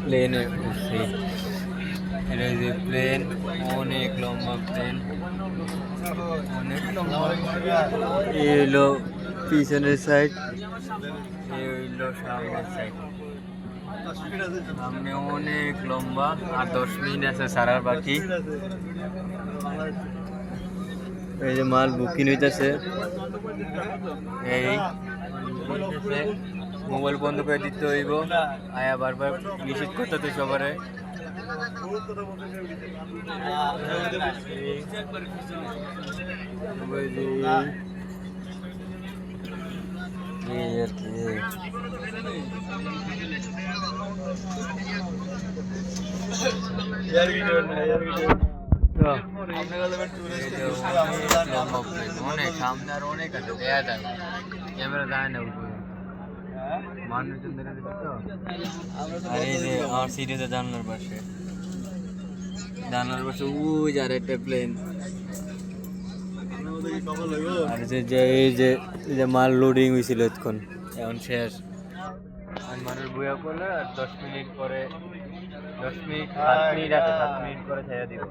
প্লেনে উঠছি, এটা যে প্লেন, অনেক লম্বা প্লেন, অনেক লম্বা। এই হইলো পিছনের সাইড, এই হইলো সামনের সাইড। সামনে অনেক লম্বা, আর 10 মিনিট আছে সারার বাকি। এই যে মাল বুকিং হইতেছে, এই মোবাইল বন্ধ করে দিতে হইব। আয়া বারবার নিষেধ করতে সবারে। অনেক সামনে আর অনেক আছে, দেয়া যায় ক্যামেরা যায় না উপরে, মানুষজন দেখা দিবে তো। আর এই যে আমার সিরিজে জানলার পাশে, জানলার পাশে ওই যে আর একটা প্লেন। আর এই যে মাল লোডিং হয়েছিল এতক্ষণ, এখন শেষ। আর মানুষ বইয়া পড়লে আর 10 মিনিট পরে, 10 মিনিট 7 মিনিট আছে, 7 মিনিট পরে ছেড়ে দিব।